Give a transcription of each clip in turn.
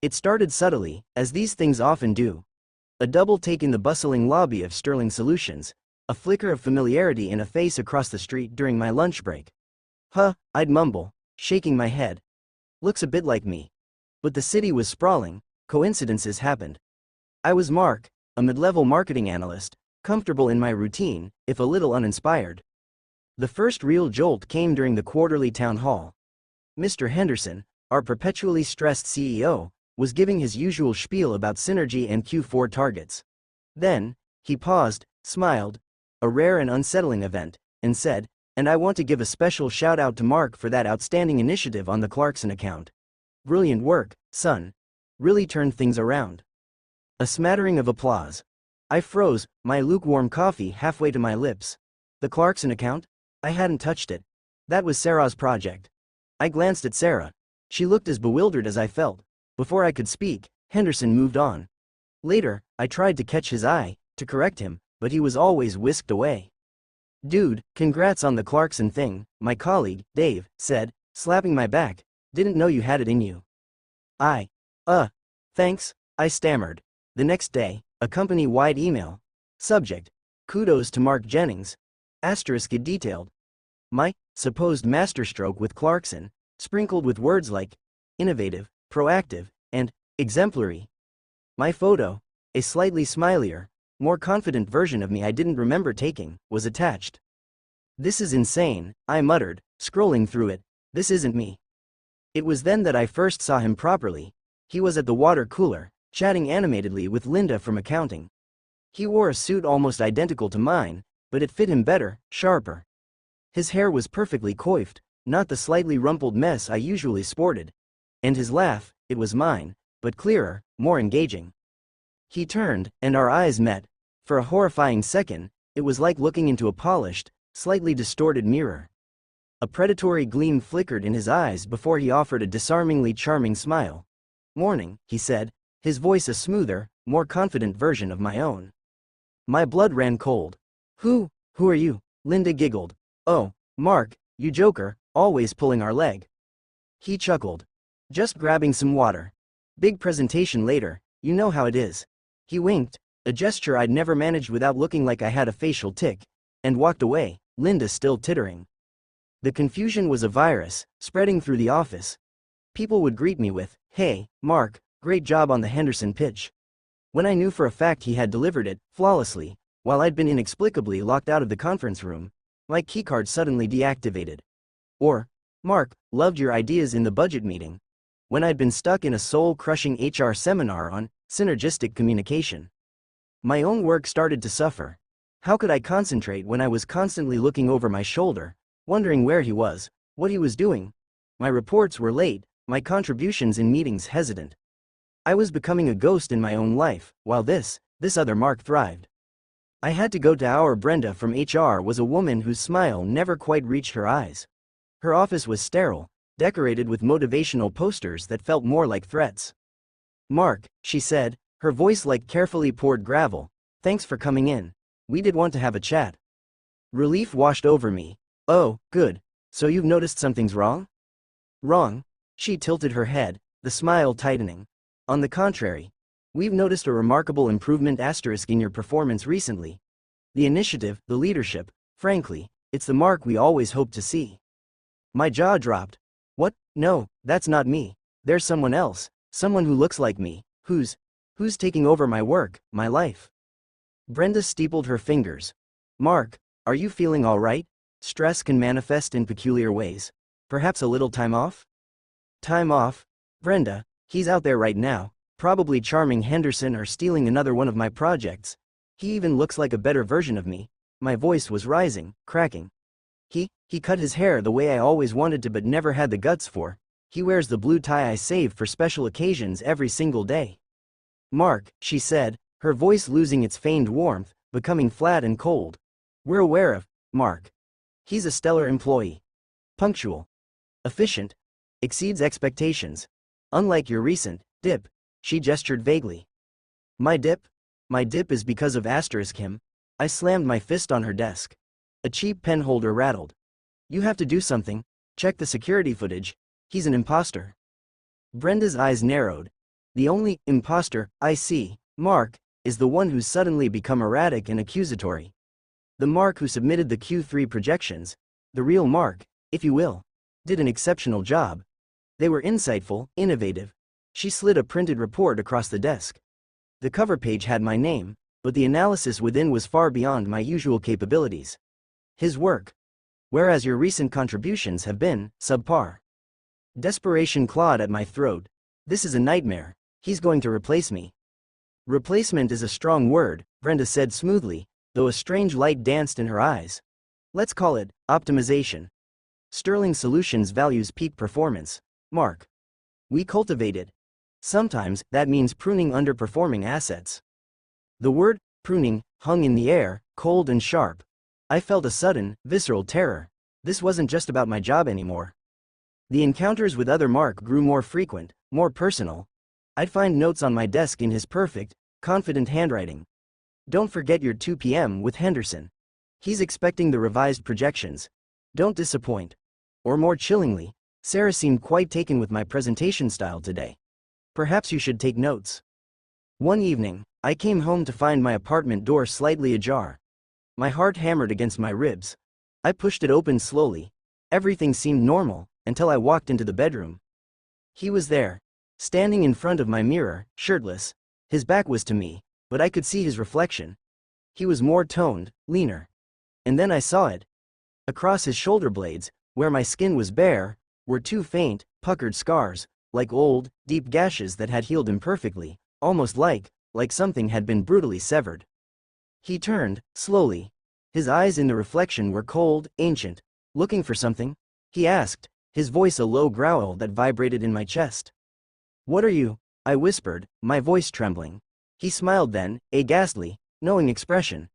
It started subtly, as these things often do. A double take in the bustling lobby of Sterling Solutions, a flicker of familiarity in a face across the street during my lunch break. Huh, I'd mumble, shaking my head. Looks a bit like me. But the city was sprawling, coincidences happened. I was Mark, a mid-level marketing analyst, comfortable in my routine, if a little uninspired. The first real jolt came during the quarterly town hall. Mr. Henderson, our perpetually stressed CEO, was giving his usual spiel about synergy and Q4 targets. Then, he paused, smiled, a rare and unsettling event, and said, "And I want to give a special shout out to Mark for that outstanding initiative on the Clarkson account. Brilliant work, son. Really turned things around." A smattering of applause. I froze, my lukewarm coffee halfway to my lips. The Clarkson account? I hadn't touched it. That was Sarah's project. I glanced at Sarah. She looked as bewildered as I felt. Before I could speak, Henderson moved on. Later, I tried to catch his eye, to correct him, but he was always whisked away. "Dude, congrats on the Clarkson thing," my colleague, Dave, said, slapping my back. "Didn't know you had it in you." Thanks," I stammered. The next day, a company-wide email. Subject: "Kudos to Mark Jennings." Asterisk detailed. My supposed masterstroke with Clarkson, sprinkled with words like innovative, proactive, and exemplary. My photo, a slightly smilier, more confident version of me I didn't remember taking, was attached. "This is insane," I muttered, scrolling through it. "This isn't me." It was then that I first saw him properly. He was at the water cooler, chatting animatedly with Linda from accounting. He wore a suit almost identical to mine, but it fit him better, sharper. His hair was perfectly coiffed, not the slightly rumpled mess I usually sported. And his laugh, it was mine, but clearer, more engaging. He turned, and our eyes met. For a horrifying second, it was like looking into a polished, slightly distorted mirror. A predatory gleam flickered in his eyes before he offered a disarmingly charming smile. "Morning," he said, his voice a smoother, more confident version of my own. My blood ran cold. Who are you?" Linda giggled. "Oh, Mark, you joker, always pulling our leg." He chuckled. "Just grabbing some water. Big presentation later, you know how it is." He winked, a gesture I'd never managed without looking like I had a facial tic, and walked away, Linda still tittering. The confusion was a virus, spreading through the office. People would greet me with, "Hey, Mark, great job on the Henderson pitch," when I knew for a fact he had delivered it, flawlessly, while I'd been inexplicably locked out of the conference room, my keycard suddenly deactivated. Or, "Mark, loved your ideas in the budget meeting," when I'd been stuck in a soul-crushing HR seminar on synergistic communication. My own work started to suffer. How could I concentrate when I was constantly looking over my shoulder, wondering where he was, what he was doing? My reports were late, my contributions in meetings hesitant. I was becoming a ghost in my own life, while this other Mark thrived. I had to go to our Brenda from HR was a woman whose smile never quite reached her eyes. Her office was sterile, decorated with motivational posters that felt more like threats. "Mark," she said, her voice like carefully poured gravel, "thanks for coming in. We did want to have a chat." Relief washed over me. "Oh, good. So you've noticed something's wrong?" "Wrong?" She tilted her head, the smile tightening. "On the contrary. We've noticed a remarkable improvement in your performance recently. The initiative, the leadership, frankly, it's the Mark we always hoped to see." My jaw dropped. "What? No, that's not me. There's someone else, someone who looks like me, who's taking over my work, my life." Brenda steepled her fingers. "Mark, are you feeling all right? Stress can manifest in peculiar ways. Perhaps a little time off?" "Time off? Brenda, he's out there right now, probably charming Henderson or stealing another one of my projects. He even looks like a better version of me." My voice was rising, cracking. He cut his hair the way I always wanted to but never had the guts for. He wears the blue tie I save for special occasions every single day." "Mark," she said, her voice losing its feigned warmth, becoming flat and cold. "We're aware of Mark. He's a stellar employee. Punctual. Efficient. Exceeds expectations. Unlike your recent dip," she gestured vaguely. My dip is because of him." I slammed my fist on her desk. A cheap pen holder rattled. "You have to do something. Check the security footage. He's an imposter." Brenda's eyes narrowed. The only imposter I see, Mark, is the one who's suddenly become erratic and accusatory. The Mark who submitted the Q3 projections, the real Mark, if you will, did an exceptional job. They were insightful, innovative. She slid a printed report across the desk. The cover page had my name, but the analysis within was far beyond my usual capabilities. His work. Whereas your recent contributions have been subpar. Desperation clawed at my throat. This is a nightmare. He's going to replace me. Replacement is a strong word, Brenda said smoothly, though a strange light danced in her eyes. Let's call it optimization. Sterling Solutions values peak performance, Mark. We cultivate it. Sometimes that means pruning underperforming assets. The word pruning hung in the air, cold and sharp. I felt a sudden, visceral terror. This wasn't just about my job anymore. The encounters with other Mark grew more frequent, more personal. I'd find notes on my desk in his perfect, confident handwriting. Don't forget your 2 p.m. with Henderson. He's expecting the revised projections. Don't disappoint. Or more chillingly, Sarah seemed quite taken with my presentation style today. Perhaps you should take notes. One evening, I came home to find my apartment door slightly ajar. My heart hammered against my ribs. I pushed it open slowly. Everything seemed normal, until I walked into the bedroom. He was there, standing in front of my mirror, shirtless. His back was to me, but I could see his reflection. He was more toned, leaner. And then I saw it. Across his shoulder blades, where my skin was bare, were 2 faint, puckered scars, like old, deep gashes that had healed imperfectly, almost like something had been brutally severed. He turned, slowly. His eyes in the reflection were cold, ancient. Looking for something? He asked, his voice a low growl that vibrated in my chest. What are you? I whispered, my voice trembling. He smiled then, a ghastly, knowing expression.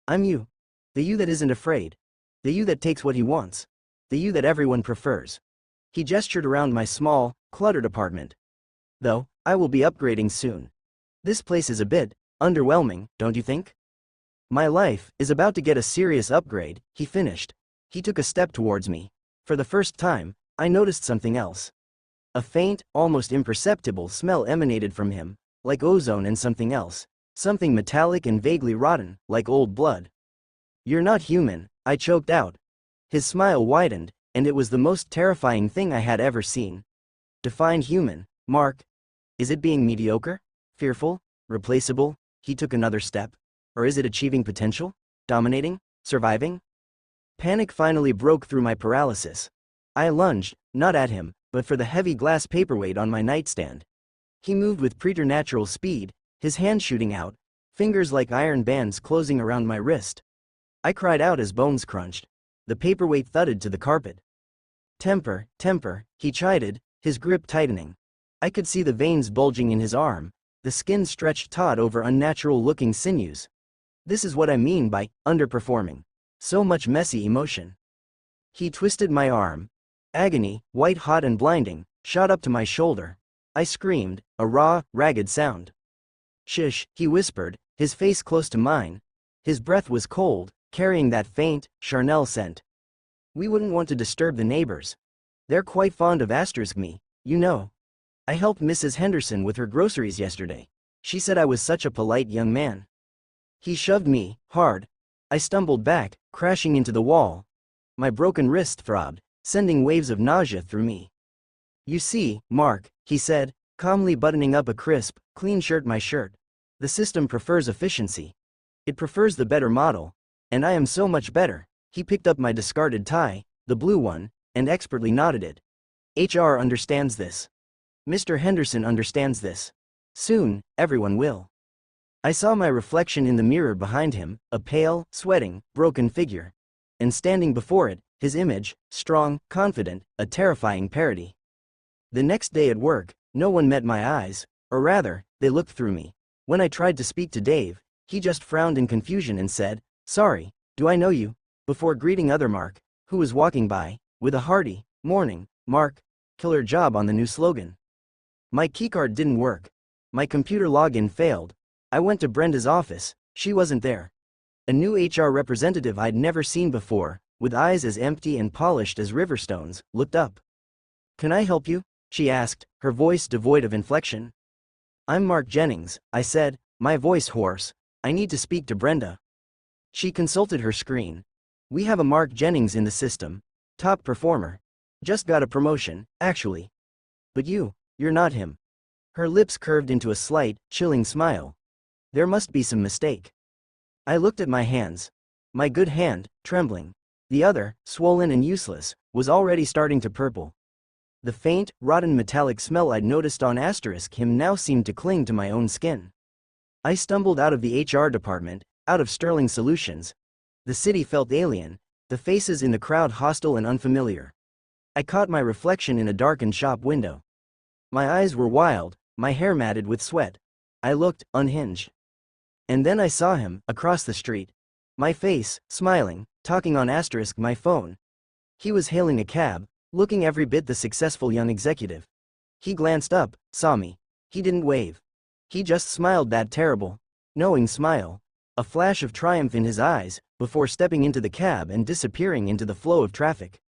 I'm you. The you that isn't afraid. The you that takes what he wants. The you that everyone prefers. He gestured around my small, cluttered apartment. Though, I will be upgrading soon. This place is a bit underwhelming, don't you think? My life is about to get a serious upgrade, he finished. He took a step towards me. For the first time, I noticed something else. A faint, almost imperceptible smell emanated from him, like ozone and something else. Something metallic and vaguely rotten, like old blood. You're not human, I choked out. His smile widened, and it was the most terrifying thing I had ever seen. Define human, Mark. Is it being mediocre? Fearful? Replaceable? He took another step. Or is it achieving potential? Dominating? Surviving? Panic finally broke through my paralysis. I lunged, not at him, but for the heavy glass paperweight on my nightstand. He moved with preternatural speed, his hand shooting out, fingers like iron bands closing around my wrist. I cried out as bones crunched. The paperweight thudded to the carpet. Temper, he chided, his grip tightening. I could see the veins bulging in his arm, the skin stretched taut over unnatural-looking sinews. This is what I mean by underperforming. So much messy emotion. He twisted my arm. Agony, white-hot and blinding, shot up to my shoulder. I screamed, a raw, ragged sound. Shush, he whispered, his face close to mine. His breath was cold, carrying that faint, charnel scent. We wouldn't want to disturb the neighbors. They're quite fond of me, you know. I helped Mrs. Henderson with her groceries yesterday. She said I was such a polite young man. He shoved me, hard. I stumbled back, crashing into the wall. My broken wrist throbbed, sending waves of nausea through me. You see, Mark, he said, calmly buttoning up a crisp, clean shirt. My shirt. The system prefers efficiency. It prefers the better model. And I am so much better. He picked up my discarded tie, the blue one, and expertly knotted it. HR understands this. Mr. Henderson understands this. Soon, everyone will. I saw my reflection in the mirror behind him, a pale, sweating, broken figure. And standing before it, his image, strong, confident, a terrifying parody. The next day at work, no one met my eyes, or rather, they looked through me. When I tried to speak to Dave, he just frowned in confusion and said, "Sorry, do I know you?" before greeting other Mark, who was walking by, with a hearty, "Morning, Mark." Killer job on the new slogan. My keycard didn't work. My computer login failed. I went to Brenda's office, she wasn't there. A new HR representative I'd never seen before, with eyes as empty and polished as riverstones, looked up. "Can I help you?" she asked, her voice devoid of inflection. I'm Mark Jennings, I said, my voice hoarse. I need to speak to Brenda. She consulted her screen. We have a Mark Jennings in the system. Top performer. Just got a promotion, actually. But you're not him. Her lips curved into a slight, chilling smile. There must be some mistake. I looked at my hands. My good hand, trembling. The other, swollen and useless, was already starting to purple. The faint, rotten metallic smell I'd noticed on *him now seemed to cling to my own skin. I stumbled out of the HR department, out of Sterling Solutions. The city felt alien, the faces in the crowd hostile and unfamiliar. I caught my reflection in a darkened shop window. My eyes were wild, my hair matted with sweat. I looked, unhinged. And then I saw him, across the street. My face, smiling, talking on my phone. He was hailing a cab, looking every bit the successful young executive. He glanced up, saw me. He didn't wave. He just smiled, that terrible, knowing smile. A flash of triumph in his eyes, before stepping into the cab and disappearing into the flow of traffic.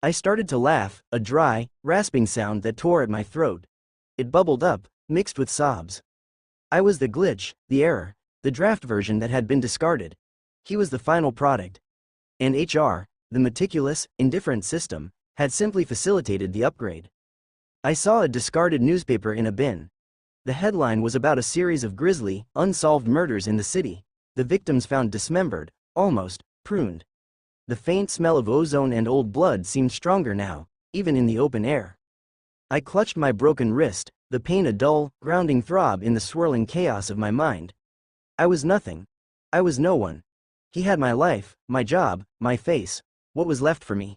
I started to laugh, a dry, rasping sound that tore at my throat. It bubbled up, mixed with sobs. I was the glitch, the error, the draft version that had been discarded. He was the final product. And HR, the meticulous, indifferent system, had simply facilitated the upgrade. I saw a discarded newspaper in a bin. The headline was about a series of grisly, unsolved murders in the city, the victims found dismembered, almost pruned. The faint smell of ozone and old blood seemed stronger now, even in the open air. I clutched my broken wrist, the pain a dull, grounding throb in the swirling chaos of my mind. I was nothing. I was no one. He had my life, my job, my face. What was left for me?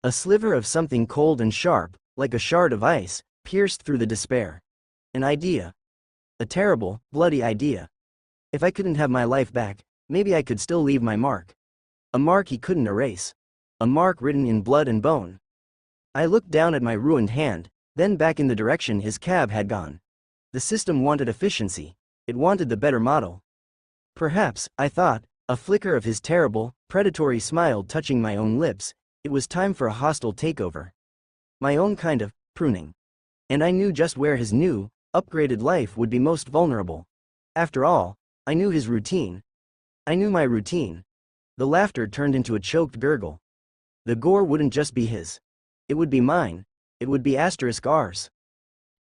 A sliver of something cold and sharp, like a shard of ice, pierced through the despair. An idea. A terrible, bloody idea. If I couldn't have my life back, maybe I could still leave my mark. A mark he couldn't erase. A mark written in blood and bone. I looked down at my ruined hand, then back in the direction his cab had gone. The system wanted efficiency. It wanted the better model. Perhaps, I thought, a flicker of his terrible, predatory smile touching my own lips, it was time for a hostile takeover. My own kind of pruning. And I knew just where his new, upgraded life would be most vulnerable. After all, I knew his routine. I knew my routine. The laughter turned into a choked gurgle. The gore wouldn't just be his. It would be mine. It would be *ours.